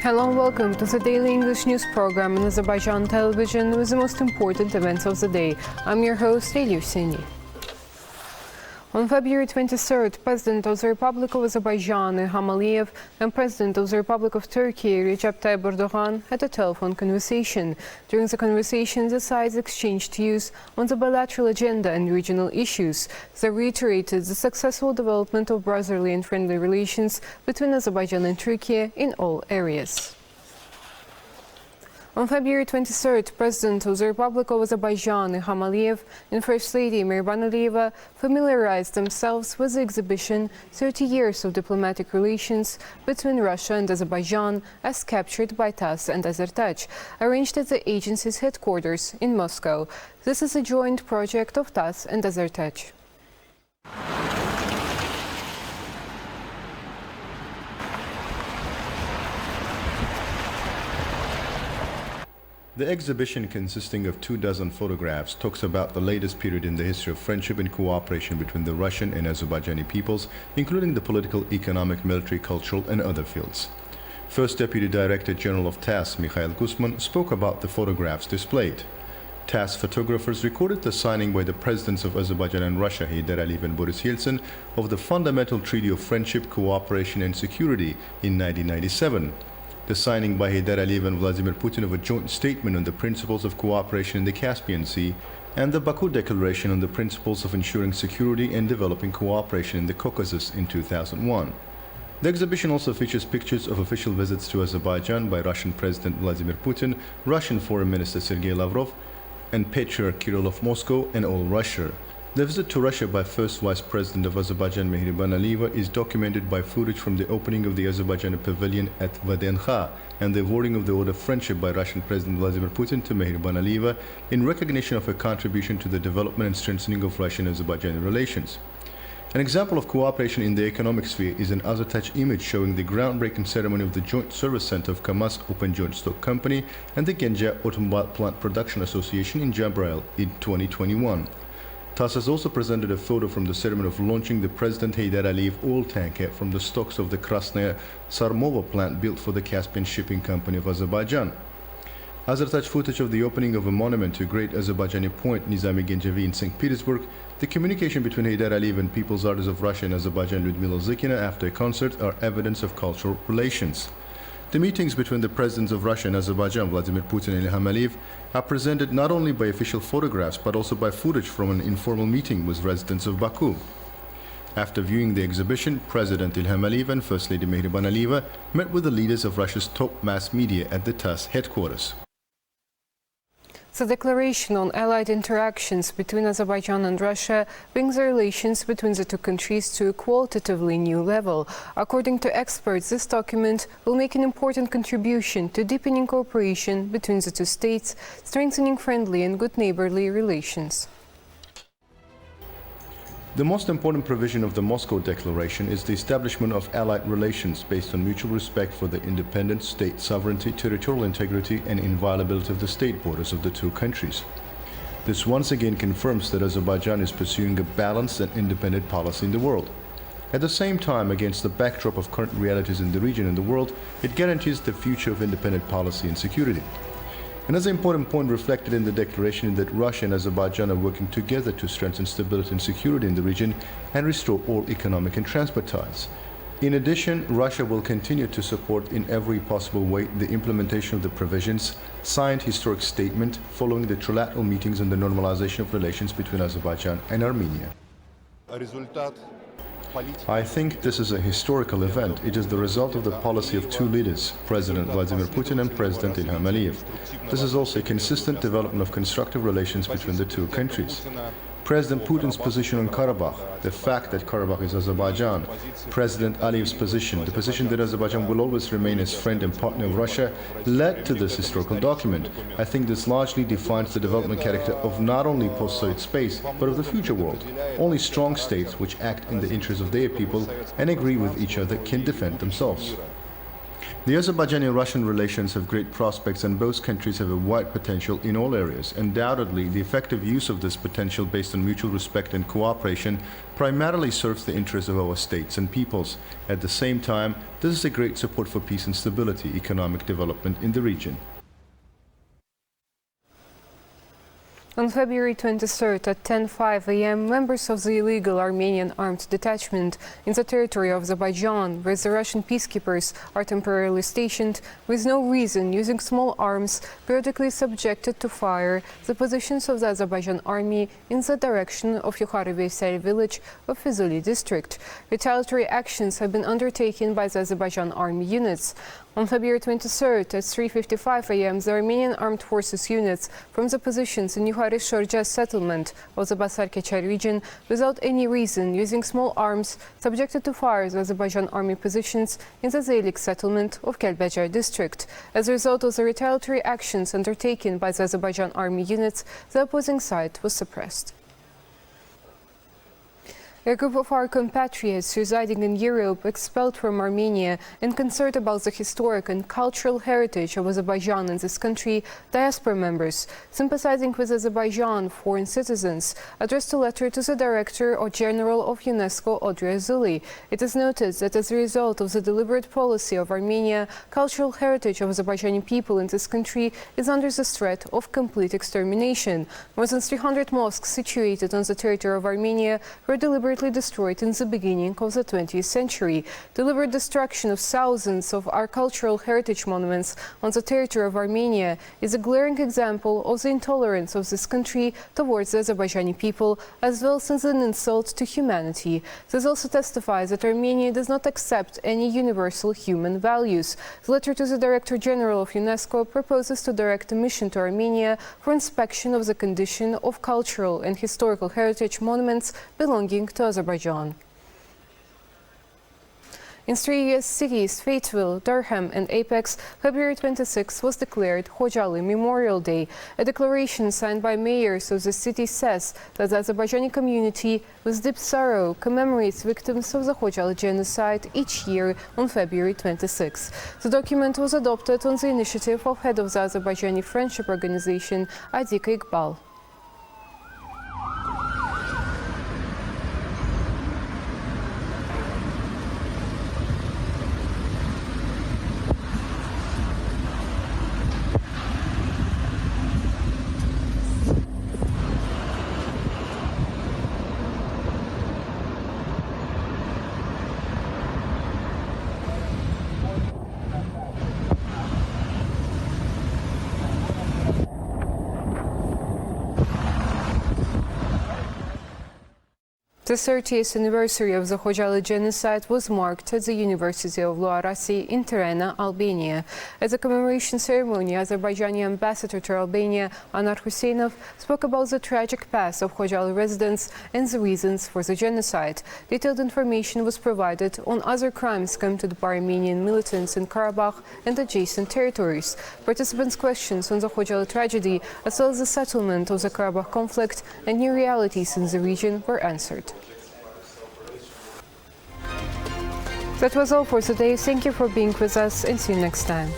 Hello and welcome to the daily English news program on Azerbaijan television with the most important events of the day. I'm your host, İlham. On February 23rd, President of the Republic of Azerbaijan, İlham, and President of the Republic of Turkey, Recep Tayyip Erdogan, had a telephone conversation. During the conversation, the sides exchanged views on the bilateral agenda and regional issues. They reiterated the successful development of brotherly and friendly relations between Azerbaijan and Turkey in all areas. On February 23rd, President of the Republic of Azerbaijan, İlham, and First Lady Mehriban Aliyeva familiarized themselves with the exhibition 30 Years of Diplomatic Relations between Russia and Azerbaijan, as captured by TASS and AZTV, arranged at the agency's headquarters in Moscow. This is a joint project of TASS and AZTV. The exhibition, consisting of 24 photographs, talks about the latest period in the history of friendship and cooperation between the Russian and Azerbaijani peoples, including the political, economic, military, cultural and other fields. First Deputy Director General of TASS, Mikhail Guzman, spoke about the photographs displayed. TASS photographers recorded the signing by the presidents of Azerbaijan and Russia, Heydar Aliyev and Boris Yeltsin, of the Fundamental Treaty of Friendship, Cooperation and Security in 1997. The signing by Heydar Aliyev and Vladimir Putin of a joint statement on the principles of cooperation in the Caspian Sea, and the Baku Declaration on the principles of ensuring security and developing cooperation in the Caucasus in 2001. The exhibition also features pictures of official visits to Azerbaijan by Russian President Vladimir Putin, Russian Foreign Minister Sergei Lavrov, and Patriarch Kirill of Moscow and all Russia. The visit to Russia by First Vice President of Azerbaijan Mehriban Aliyeva is documented by footage from the opening of the Azerbaijani pavilion at Vdenkha and the awarding of the Order of Friendship by Russian President Vladimir Putin to Mehriban Aliyeva in recognition of her contribution to the development and strengthening of Russian-Azerbaijani relations. An example of cooperation in the economic sphere is an AZTV image showing the groundbreaking ceremony of the Joint Service Center of Kamaz Open Joint Stock Company and the Genca Automobile Plant Production Association in Jabrail in 2021. TASS has also presented a photo from the ceremony of launching the President Heydar Aliyev oil tanker from the stocks of the Krasnaya Sarmovo plant built for the Caspian Shipping Company of Azerbaijan. AZTV footage of the opening of a monument to great Azerbaijani poet Nizami Gencevi in St. Petersburg, the communication between Heydar Aliyev and people's artists of Russia and Azerbaijan Lyudmila Zykina after a concert are evidence of cultural relations. The meetings between the presidents of Russia and Azerbaijan, Vladimir Putin and İlham Aliyev, are presented not only by official photographs but also by footage from an informal meeting with residents of Baku. After viewing the exhibition, President İlham Aliyev and First Lady Mehriban Aliyeva met with the leaders of Russia's top mass media at the TASS headquarters. The declaration on allied interactions between Azerbaijan and Russia brings the relations between the two countries to a qualitatively new level. According to experts, this document will make an important contribution to deepening cooperation between the two states, strengthening friendly and good neighborly relations. The most important provision of the Moscow Declaration is the establishment of allied relations based on mutual respect for the independence, state sovereignty, territorial integrity and inviolability of the state borders of the two countries. This once again confirms that Azerbaijan is pursuing a balanced and independent policy in the world. At the same time, against the backdrop of current realities in the region and the world, it guarantees the future of independent policy and security. Another important point reflected in the declaration is that Russia and Azerbaijan are working together to strengthen stability and security in the region and restore all economic and transport ties. In addition, Russia will continue to support in every possible way the implementation of the provisions signed historic statement following the trilateral meetings on the normalization of relations between Azerbaijan and Armenia. I think this is a historical event. It is the result of the policy of two leaders, President Vladimir Putin and President İlham Aliyev. This is also a consistent development of constructive relations between the two countries. President Putin's position on Karabakh, the fact that Karabakh is Azerbaijan, President Aliyev's position, the position that Azerbaijan will always remain as friend and partner of Russia, led to this historical document. I think this largely defines the development character of not only post-Soviet space, but of the future world. Only strong states which act in the interests of their people and agree with each other can defend themselves. The Azerbaijani-Russian relations have great prospects and both countries have a wide potential in all areas. Undoubtedly, the effective use of this potential based on mutual respect and cooperation primarily serves the interests of our states and peoples. At the same time, this is a great support for peace and stability, economic development in the region. On February 23rd at 10:05 a.m., members of the illegal Armenian armed detachment in the territory of Azerbaijan, where the Russian peacekeepers are temporarily stationed, with no reason, using small arms, periodically subjected to fire the positions of the Azerbaijan army in the direction of Khojaly village of Khojaly district. Retaliatory actions have been undertaken by the Azerbaijan army units. On February 23rd at 3:55 a.m., the Armenian Armed Forces units from the positions in Yukhari-Shorja settlement of the Basar-Kecha region, without any reason, using small arms, subjected to fire the Azerbaijan army positions in the Zeylik settlement of Kelbejar district. As a result of the retaliatory actions undertaken by the Azerbaijan army units, the opposing side was suppressed. A group of our compatriots residing in Europe, expelled from Armenia and concerned about the historic and cultural heritage of Azerbaijan in this country, diaspora members sympathizing with Azerbaijan foreign citizens, addressed a letter to the Director General of UNESCO, Audrey Azoulay. It is noted that as a result of the deliberate policy of Armenia, cultural heritage of Azerbaijani people in this country is under the threat of complete extermination. More than 300 mosques situated on the territory of Armenia were deliberately destroyed in the beginning of the 20th century. Deliberate destruction of thousands of our cultural heritage monuments on the territory of Armenia is a glaring example of the intolerance of this country towards the Azerbaijani people, as well as an insult to humanity. This also testifies that Armenia does not accept any universal human values. The letter to the Director General of UNESCO proposes to direct a mission to Armenia for inspection of the condition of cultural and historical heritage monuments belonging to Azerbaijan. In 3 US cities, Fayetteville, Durham and Apex, February 26 was declared Khojaly Memorial Day. A declaration signed by mayors of the city says that the Azerbaijani community, with deep sorrow, commemorates victims of the Khojaly genocide each year on February 26. The document was adopted on the initiative of head of the Azerbaijani Friendship Organization, Adika Iqbal. The 30th anniversary of the Khojaly genocide was marked at the University of Loarasi in Tirana, Albania. At the commemoration ceremony, Azerbaijani ambassador to Albania, Anar Husseinov, spoke about the tragic past of Khojaly residents and the reasons for the genocide. Detailed information was provided on other crimes committed by Armenian militants in Karabakh and adjacent territories. Participants' questions on the Khojaly tragedy, as well as the settlement of the Karabakh conflict and new realities in the region, were answered. That was all for today. Thank you for being with us and see you next time.